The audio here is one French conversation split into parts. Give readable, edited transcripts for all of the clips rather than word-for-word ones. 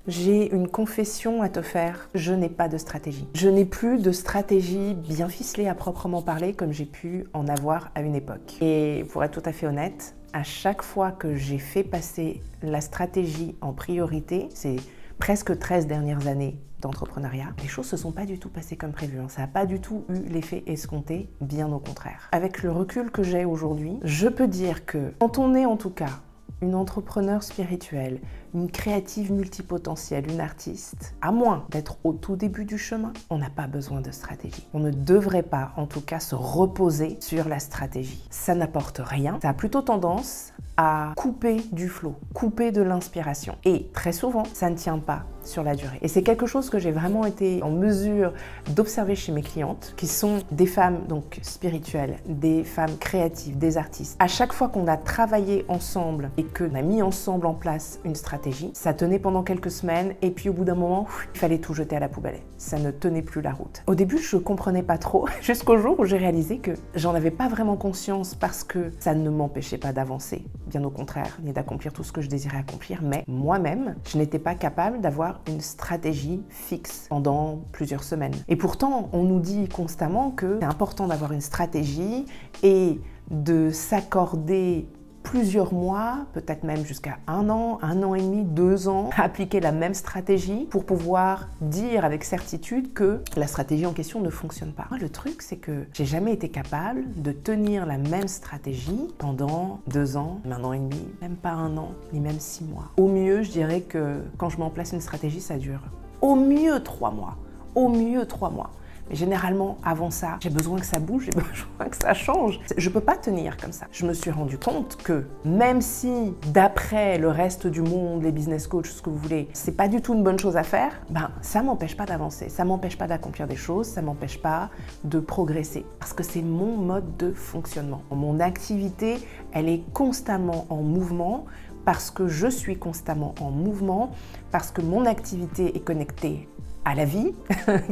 J'ai une confession à te faire, je n'ai pas de stratégie. Je n'ai plus de stratégie bien ficelée à proprement parler comme j'ai pu en avoir à une époque. Et pour être tout à fait honnête, à chaque fois que j'ai fait passer la stratégie en priorité, c'est presque 13 dernières années d'entrepreneuriat, les choses se sont pas du tout passées comme prévu. Ça n'a pas du tout eu l'effet escompté, bien au contraire. Avec le recul que j'ai aujourd'hui, je peux dire que quand on est en tout cas une entrepreneure spirituelle, une créative multipotentielle, une artiste, à moins d'être au tout début du chemin, on n'a pas besoin de stratégie. On ne devrait pas, en tout cas, se reposer sur la stratégie. Ça n'apporte rien. Ça a plutôt tendance à couper du flow, couper de l'inspiration. Et très souvent, ça ne tient pas sur la durée. Et c'est quelque chose que j'ai vraiment été en mesure d'observer chez mes clientes, qui sont des femmes donc spirituelles, des femmes créatives, des artistes. À chaque fois qu'on a travaillé ensemble et qu'on a mis ensemble en place une stratégie, ça tenait pendant quelques semaines et puis au bout d'un moment, il fallait tout jeter à la poubelle. Ça ne tenait plus la route. Au début, je comprenais pas trop, jusqu'au jour où j'ai réalisé que j'en avais pas vraiment conscience parce que ça ne m'empêchait pas d'avancer, bien au contraire, ni d'accomplir tout ce que je désirais accomplir, mais moi-même, je n'étais pas capable d'avoir une stratégie fixe pendant plusieurs semaines. Et pourtant, on nous dit constamment que c'est important d'avoir une stratégie et de s'accorder plusieurs mois, peut-être même jusqu'à un an et demi, 2 ans, à appliquer la même stratégie pour pouvoir dire avec certitude que la stratégie en question ne fonctionne pas. Le truc, c'est que j'ai jamais été capable de tenir la même stratégie pendant 2 ans, 1 an et demi, même pas 1 an, ni même 6 mois. Au mieux, je dirais que quand je mets en place une stratégie, ça dure au mieux 3 mois. Au mieux 3 mois. Mais généralement, avant ça, j'ai besoin que ça bouge, j'ai besoin que ça change. Je peux pas tenir comme ça. Je me suis rendu compte que même si, d'après le reste du monde, les business coachs, ce que vous voulez, c'est pas du tout une bonne chose à faire, ben ça m'empêche pas d'avancer, ça m'empêche pas d'accomplir des choses, ça m'empêche pas de progresser. Parce que c'est mon mode de fonctionnement. Mon activité, elle est constamment en mouvement, parce que je suis constamment en mouvement, parce que mon activité est connectée à la vie,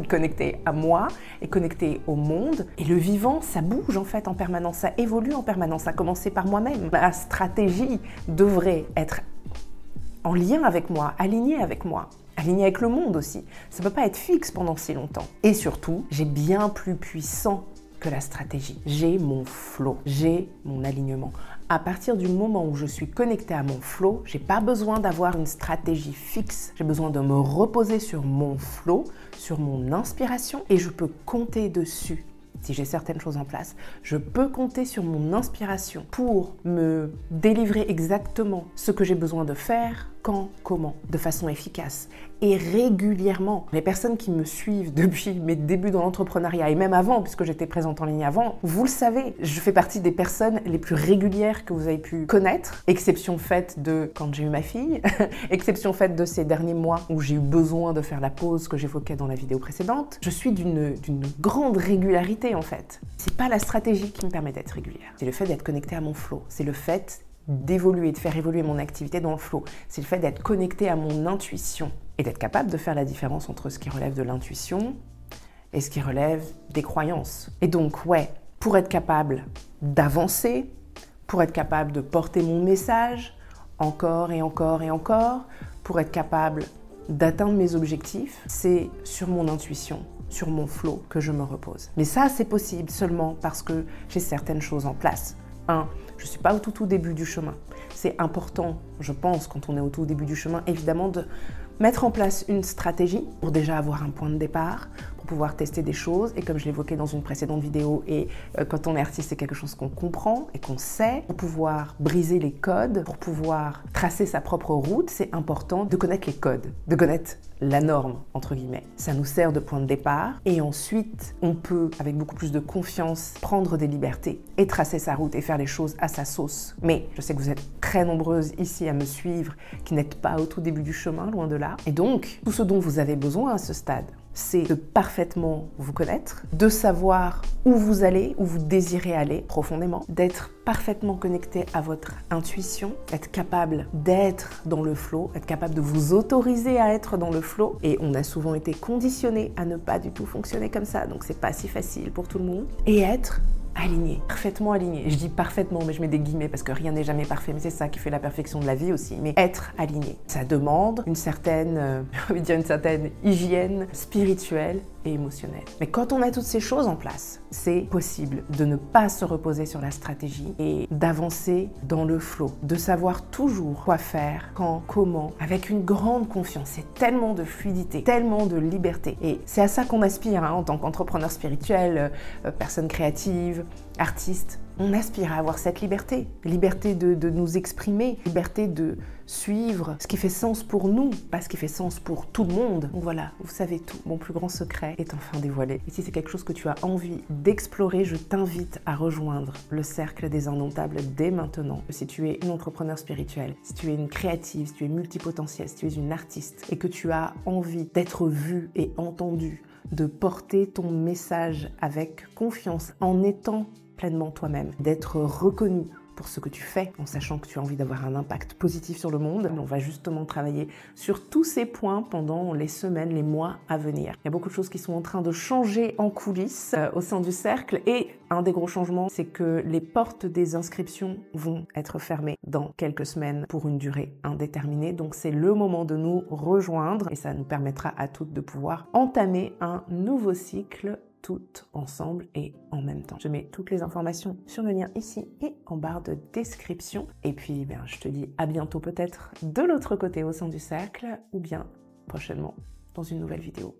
connecté à moi et connecté au monde. Et le vivant, ça bouge en fait en permanence, ça évolue en permanence, à commencer par moi-même. Ma stratégie devrait être en lien avec moi, alignée avec moi, alignée avec le monde aussi. Ça ne peut pas être fixe pendant si longtemps. Et surtout, j'ai bien plus puissant que la stratégie. J'ai mon flow, j'ai mon alignement. À partir du moment où je suis connectée à mon flow, j'ai pas besoin d'avoir une stratégie fixe. J'ai besoin de me reposer sur mon flow, sur mon inspiration et je peux compter dessus. Si j'ai certaines choses en place, je peux compter sur mon inspiration pour me délivrer exactement ce que j'ai besoin de faire, quand, comment, de façon efficace et régulièrement. Les personnes qui me suivent depuis mes débuts dans l'entrepreneuriat et même avant, puisque j'étais présente en ligne avant, vous le savez, je fais partie des personnes les plus régulières que vous avez pu connaître, exception faite de quand j'ai eu ma fille, exception faite de ces derniers mois où j'ai eu besoin de faire la pause que j'évoquais dans la vidéo précédente. Je suis d'une grande régularité en fait. C'est pas la stratégie qui me permet d'être régulière, c'est le fait d'être connectée à mon flow, c'est le fait d'évoluer, de faire évoluer mon activité dans le flow. C'est le fait d'être connecté à mon intuition et d'être capable de faire la différence entre ce qui relève de l'intuition et ce qui relève des croyances. Et donc, ouais, pour être capable d'avancer, pour être capable de porter mon message encore et encore et encore, pour être capable d'atteindre mes objectifs, c'est sur mon intuition, sur mon flow que je me repose. Mais ça, c'est possible seulement parce que j'ai certaines choses en place. Je ne suis pas au tout début du chemin. C'est important, je pense, quand on est au tout début du chemin, évidemment, de mettre en place une stratégie pour déjà avoir un point de départ, pour pouvoir tester des choses. Et comme je l'évoquais dans une précédente vidéo, et quand on est artiste, c'est quelque chose qu'on comprend et qu'on sait. Pour pouvoir briser les codes, pour pouvoir tracer sa propre route, c'est important de connaître les codes, de connaître la norme, entre guillemets. Ça nous sert de point de départ. Et ensuite, on peut, avec beaucoup plus de confiance, prendre des libertés et tracer sa route et faire les choses à sa sauce. Mais je sais que vous êtes très nombreuses ici à me suivre, qui n'êtes pas au tout début du chemin, loin de là. Et donc, tout ce dont vous avez besoin à ce stade, c'est de parfaitement vous connaître, de savoir où vous allez, où vous désirez aller profondément, d'être parfaitement connecté à votre intuition, être capable d'être dans le flow, être capable de vous autoriser à être dans le flow. Et on a souvent été conditionné à ne pas du tout fonctionner comme ça, donc c'est pas si facile pour tout le monde. Et être aligné, parfaitement aligné. Je dis parfaitement, mais je mets des guillemets parce que rien n'est jamais parfait, mais c'est ça qui fait la perfection de la vie aussi. Mais être aligné, ça demande une certaine, j'ai envie de dire une certaine hygiène spirituelle et émotionnelle. Mais quand on met toutes ces choses en place, c'est possible de ne pas se reposer sur la stratégie et d'avancer dans le flow, de savoir toujours quoi faire, quand, comment, avec une grande confiance. C'est tellement de fluidité, tellement de liberté. Et c'est à ça qu'on aspire en tant qu'entrepreneur spirituel, personne créative, artiste. On aspire à avoir cette liberté. Liberté de nous exprimer, liberté de suivre ce qui fait sens pour nous, pas ce qui fait sens pour tout le monde. Donc voilà, vous savez tout. Mon plus grand secret est enfin dévoilé. Et si c'est quelque chose que tu as envie d'explorer, je t'invite à rejoindre le cercle des indomptables dès maintenant. Si tu es une entrepreneur spirituelle, si tu es une créative, si tu es multipotentielle, si tu es une artiste et que tu as envie d'être vue et entendue, de porter ton message avec confiance en étant pleinement toi-même, d'être reconnu pour ce que tu fais, en sachant que tu as envie d'avoir un impact positif sur le monde. On va justement travailler sur tous ces points pendant les semaines, les mois à venir. Il y a beaucoup de choses qui sont en train de changer en coulisses au sein du cercle et un des gros changements, c'est que les portes des inscriptions vont être fermées dans quelques semaines pour une durée indéterminée. Donc c'est le moment de nous rejoindre et ça nous permettra à toutes de pouvoir entamer un nouveau cycle toutes ensemble et en même temps. Je mets toutes les informations sur le lien ici et en barre de description. Et puis, je te dis à bientôt peut-être de l'autre côté au sein du cercle ou bien prochainement dans une nouvelle vidéo.